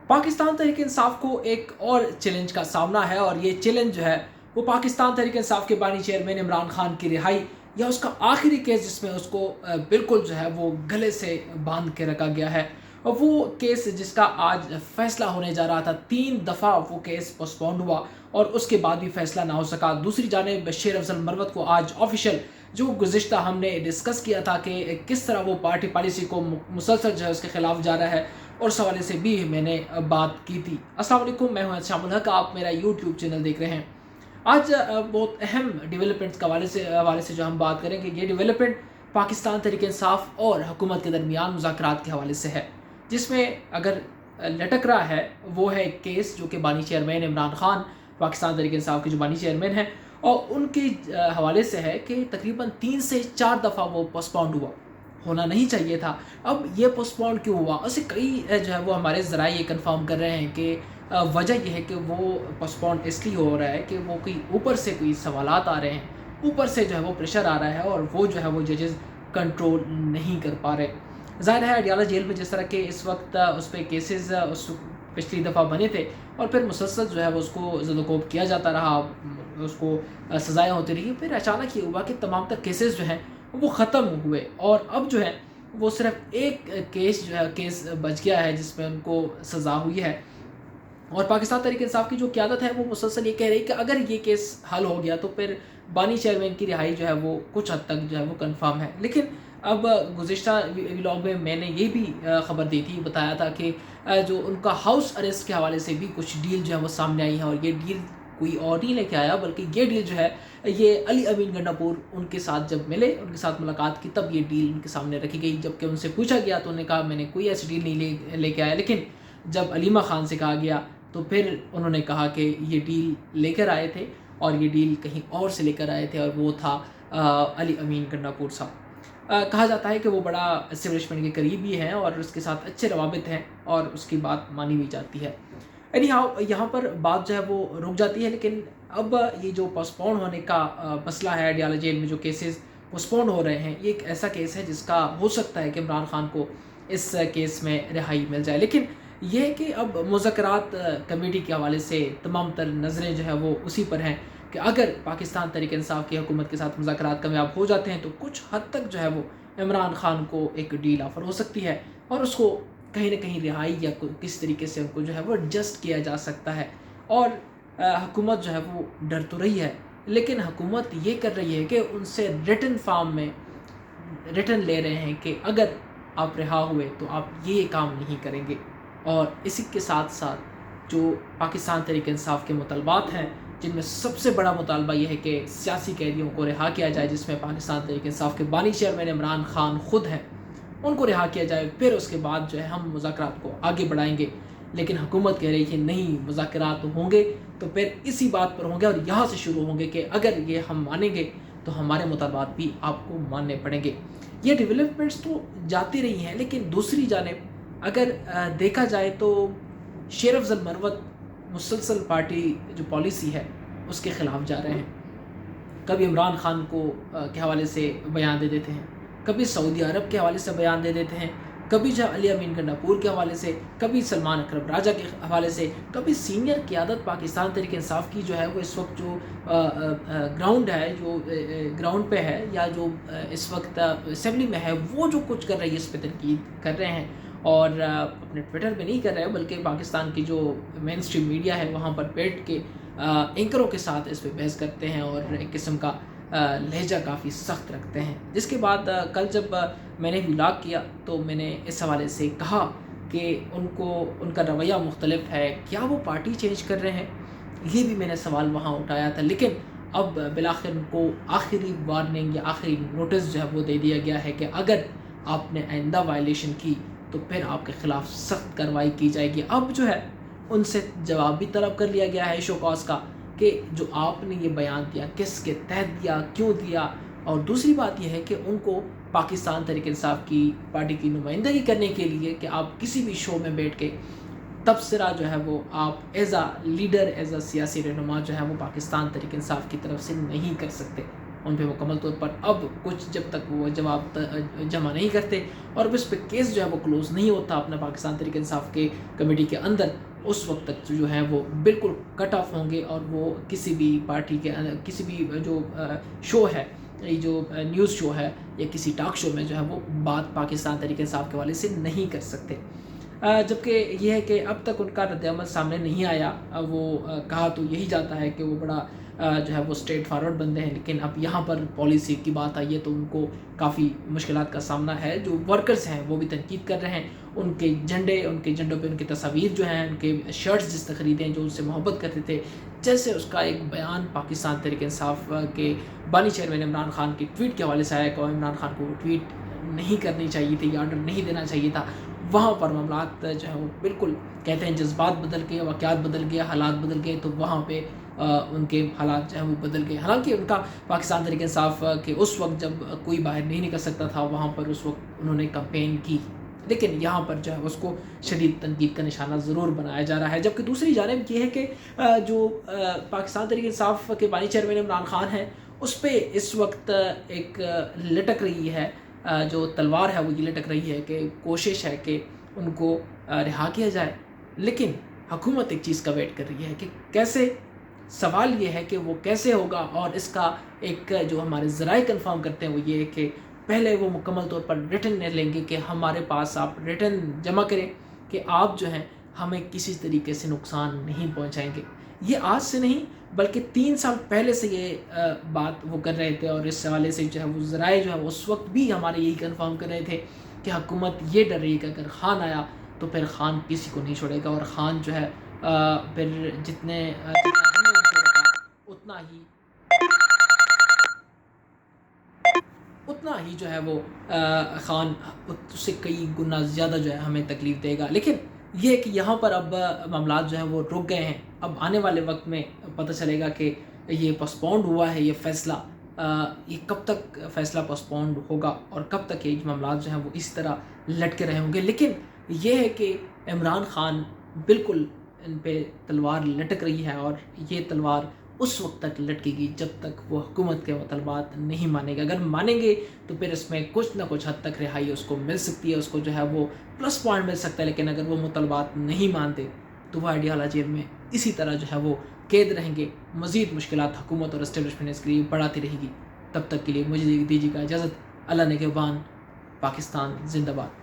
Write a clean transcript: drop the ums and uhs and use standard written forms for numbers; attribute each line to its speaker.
Speaker 1: पाकिस्तान तहरीक इंसाफ को एक और चैलेंज का सामना है और ये चैलेंज जो है वो पाकिस्तान तहरीक इंसाफ के बानी चेयरमैन इमरान खान की रिहाई या उसका आखिरी केस जिसमें उसको बिल्कुल जो है वो गले से बांध के रखा गया है। और वो केस जिसका आज फैसला होने जा रहा था, 3 दफ़ा वो केस पोस्टपोन्ड हुआ और उसके बाद भी फैसला ना हो सका। दूसरी जानिब शेर अफजल मरवत को आज ऑफिशियल जो गुज़िश्ता हमने डिस्कस किया था कि किस तरह वो पार्टी पॉलिसी को मुसलसल जो है उसके ख़िलाफ़ जा रहा है, और इस हवाले से भी मैंने बात की थी। अस्सलाम वालेकुम, मैं हूं शामुल हक, आप मेरा यूट्यूब चैनल देख रहे हैं। आज बहुत अहम डेवलपमेंट्स के हवाले से जो हम बात करेंगे, ये डेवलपमेंट पाकिस्तान तहरीक इंसाफ और हुकूमत के दरमियान मुज़ाकरात के हवाले से है, जिसमें अगर लटक रहा है वो है एक केस जो कि बानी चेयरमैन इमरान खान, पाकिस्तान तहरीक इंसाफ के जो बानी चेयरमैन हैं, और उनके हवाले से है कि तकरीबन 3 से 4 दफ़ा वो पोस्टपोन्ड हुआ, होना नहीं चाहिए था। अब ये पोस्टपोन्ड क्यों हुआ? उससे कई जो है वो हमारे ज़राए ये कंफर्म कर रहे हैं कि वजह यह है कि वो पोस्टपोन्ड इसलिए हो रहा है कि वो कोई ऊपर से कोई सवालात आ रहे हैं, ऊपर से जो है वो प्रेशर आ रहा है और वो जो है वो जजेस कंट्रोल नहीं कर पा रहे। ज़ाहिर है अडियाला जेल में जिस तरह के इस वक्त उस पर केसेस उस पिछली दफ़ा बने थे और फिर मुसलसल जो है वो उसको ज़दोकोब किया जाता रहा, उसको सज़ाएँ होती रही, फिर अचानक ये हुआ कि तमाम तर केसेस जो हैं वो ख़त्म हुए और अब जो है वो सिर्फ एक केस बच गया है जिसमें उनको सज़ा हुई है। और पाकिस्तान तहरीक इंसाफ की जो क़यादत है वो मुसलसल ये कह रही है कि अगर ये केस हल हो गया तो फिर बानी चेयरमैन की रिहाई जो है वो कुछ हद तक जो है वो कंफर्म है। लेकिन अब गुज़िश्ता व्लॉग में मैंने ये भी ख़बर दी थी, बताया था कि जो उनका हाउस अरेस्ट के हवाले से भी कुछ डील जो है वो सामने आई है, और ये डील कोई और नहीं लेके आया, बल्कि ये डील जो है ये अली अमीन गंडापुर उनके साथ जब मिले, उनके साथ मुलाकात की, तब ये डील उनके सामने रखी गई। जबकि उनसे पूछा गया तो उन्होंने कहा मैंने कोई ऐसी डील नहीं लेके आया। लेकिन जब अलीमा खान से कहा गया तो फिर उन्होंने कहा कि ये डील लेकर आए थे और ये डील कहीं और से लेकर आए थे, और वो था अली अमीन गंडापुर साहब। कहा जाता है कि वो बड़ा एस्टेब्लिशमेंट के करीबी हैं और उसके साथ अच्छे रवाबित हैं और उसकी बात मानी भी जाती है। एनी हाउ यहाँ पर बात जो है वो रुक जाती है। लेकिन अब ये जो पोस्टपोन होने का मसला है, अडियाला जेल में जो केसेस पोस्टपोन हो रहे हैं, ये एक ऐसा केस है जिसका हो सकता है कि इमरान खान को इस केस में रिहाई मिल जाए। लेकिन यह है कि अब मुज़ाकरात कमेटी के हवाले से तमाम तर नज़रें जो है वो उसी पर हैं कि अगर पाकिस्तान तहरीक इंसाफ की हुकूमत के साथ मुज़ाकरात कामयाब हो जाते हैं तो कुछ हद तक जो है वो इमरान खान को एक डील ऑफ़र हो सकती है और उसको कहीं ना कहीं रिहाई या किस तरीके से उनको जो है वो एडजस्ट किया जा सकता है। और हुकूमत जो है वो डर तो रही है, लेकिन हुकूमत ये कर रही है कि उनसे रिटन फॉर्म में रिटन ले रहे हैं कि अगर आप रिहा हुए तो आप ये काम नहीं करेंगे। और इसी के साथ साथ जो पाकिस्तान तहरीक इंसाफ के मुतालबात हैं, जिनमें सबसे बड़ा मुतालबा यह है कि सियासी कैदियों को रिहा किया जाए, जिसमें पाकिस्तान तहरीक इंसाफ के बानी चेयरमैन इमरान खान खुद हैं, उनको रिहा किया जाए। फिर उसके बाद जो है हम मुज़ाकरात को आगे बढ़ाएंगे। लेकिन हुकूमत कह रही है नहीं, मुज़ाकरात होंगे तो फिर इसी बात पर होंगे और यहाँ से शुरू होंगे कि अगर ये हम मानेंगे तो हमारे मुतालबात भी आपको मानने पड़ेंगे। ये डेवलपमेंट्स तो जाती रही हैं, लेकिन दूसरी जानिब अगर देखा जाए तो शेर अफजल मरवत मुसलसल पार्टी जो पॉलिसी है उसके ख़िलाफ़ जा रहे हैं। कभी इमरान खान को के हवाले से बयान दे देते हैं, कभी सऊदी अरब के हवाले से बयान दे देते हैं, कभी जो अली अमीन गंडापुर के हवाले से, कभी सलमान अकरम राजा के हवाले से, कभी सीनियर क़यादत पाकिस्तान तहरीक इंसाफ की जो है वो इस वक्त जो ग्राउंड है, जो ग्राउंड पे है या जो इस वक्त असम्बली में है, वो जो कुछ कर रही है इस पर तनकीद कर रहे हैं। और अपने ट्विटर पे नहीं कर रहे हैं, बल्कि पाकिस्तान की जो मेन स्ट्रीम मीडिया है वहाँ पर बैठ के एंकरों के साथ इस पर बहस करते हैं और एक किस्म का लहजा काफ़ी सख्त रखते हैं। जिसके बाद कल जब मैंने व्लॉग किया तो मैंने इस हवाले से कहा कि उनका रवैया मुख्तलिफ है, क्या वो पार्टी चेंज कर रहे हैं, ये भी मैंने सवाल वहाँ उठाया था। लेकिन अब बिलाखिर उनको आखिरी वार्निंग या आखिरी नोटिस जो है वो दे दिया गया है कि अगर आपने आइंदा वायलेशन की तो फिर आपके ख़िलाफ़ सख्त कार्रवाई की जाएगी। अब जो है उनसे जवाब भी तलब कर लिया गया है शो कॉज का कि जो आपने ये बयान दिया किसके तहत दिया, क्यों दिया। और दूसरी बात यह है कि उनको पाकिस्तान तहरीक इंसाफ की पार्टी की नुमाइंदगी करने के लिए कि आप किसी भी शो में बैठ के तबसरा जो है वो आप एज़ आ लीडर, एज़ आ सियासी रहनुमा जो है वो पाकिस्तान तहरीक इंसाफ की तरफ से नहीं कर सकते। उन पे मुकम्मल तौर पर अब कुछ जब तक वो जवाब जमा नहीं करते और अब इस पे केस जो है वो क्लोज़ नहीं होता अपना पाकिस्तान तहरीक इंसाफ के कमेटी के अंदर, उस वक्त तक जो है वो बिल्कुल कट ऑफ होंगे और वो किसी भी पार्टी के किसी भी जो शो है, ये जो न्यूज़ शो है या किसी टॉक शो में जो है वो बात पाकिस्तान तहरीक इंसाफ के हवाले से नहीं कर सकते। जबकि ये है कि अब तक उनका रद्द-ए-अमल सामने नहीं आया। वो कहा तो यही जाता है कि वो बड़ा जो है वो स्ट्रेट फॉरवर्ड बंदे हैं, लेकिन अब यहाँ पर पॉलिसी की बात आई है तो उनको काफ़ी मुश्किलात का सामना है। जो वर्कर्स हैं वो भी तनकीद कर रहे हैं, उनके झंडों पे उनकी तस्वीर जो हैं, उनके शर्ट्स जिस तरह ख़रीदे हैं जो उनसे मोहब्बत करते थे, जैसे उसका एक बयान पाकिस्तान तहरीक इंसाफ के बानी चेयरमैन इमरान खान की ट्वीट के हवाले से आया कि इमरान खान को ट्वीट नहीं करनी चाहिए थी या ऑर्डर नहीं देना चाहिए था। वहाँ पर मामलात जो है वो बिल्कुल कहते हैं जज्बात बदल गए, वाक़यात बदल गए, हालात बदल गए, तो वहाँ पे उनके हालात जो हैं वो बदल गए। हालांकि उनका पाकिस्तान तहरीक इंसाफ के उस वक्त जब कोई बाहर नहीं निकल सकता था, वहाँ पर उस वक्त उन्होंने कैंपेन की, लेकिन यहाँ पर जो है उसको शदीद तनकीद का निशाना ज़रूर बनाया जा रहा है। जबकि दूसरी जानिब ये है कि जो पाकिस्तान तहरीक इंसाफ के बानी चेयरमैन इमरान खान हैं, उस पर इस वक्त एक लटक रही है जो तलवार है, वो ये लटक रही है कि कोशिश है कि उनको रिहा किया जाए, लेकिन हुकूमत एक चीज़ का वेट कर रही है कि कैसे। सवाल ये है कि वो कैसे होगा, और इसका एक जो हमारे ज़राए कंफर्म करते हैं वो ये है कि पहले वो मुकम्मल तौर पर रिटन लेंगे कि हमारे पास आप रिटन जमा करें कि आप जो हैं हमें किसी तरीके से नुकसान नहीं पहुंचाएंगे। ये आज से नहीं बल्कि 3 साल पहले से ये बात वो कर रहे थे, और इस हवाले से जो है वो ज़राए जो है उस वक्त भी हमारे यही कंफर्म कर रहे थे कि हुकूमत ये डर रही है कि अगर खान आया तो फिर खान किसी को नहीं छोड़ेगा, और खान जो है फिर जितना हमने उनको रखा उतना ही जो है वो खान उससे कई गुना ज़्यादा जो है हमें तकलीफ़ देगा। लेकिन ये है कि यहाँ पर अब मामलात जो हैं वो रुक गए हैं। अब आने वाले वक्त में पता चलेगा कि ये पोस्टपोन्ड हुआ है ये फ़ैसला, ये कब तक फ़ैसला पोस्टपोन्ड होगा और कब तक ये मामलात जो हैं वो इस तरह लटके रहे होंगे। लेकिन ये है कि इमरान खान बिल्कुल इन पे तलवार लटक रही है, और ये तलवार उस वक्त तक लटकेगी जब तक वो हुकूमत के मुतालबात नहीं मानेगा। अगर मानेंगे तो फिर इसमें कुछ ना कुछ हद तक रिहाई उसको मिल सकती है, उसको जो है वो प्लस पॉइंट मिल सकता है। लेकिन अगर वो मुतालबात नहीं मानते तो वह आइडियाला जेल में इसी तरह जो है वो कैद रहेंगे। मज़ीद मुश्किलात हुकूमत और एस्टेब्लिशमेंट इसके लिए बढ़ाती रहेगी। तब तक के लिए मुझे दीजिएगा इजाज़त। अल्लाह ने के बान। पाकिस्तान जिंदाबाद।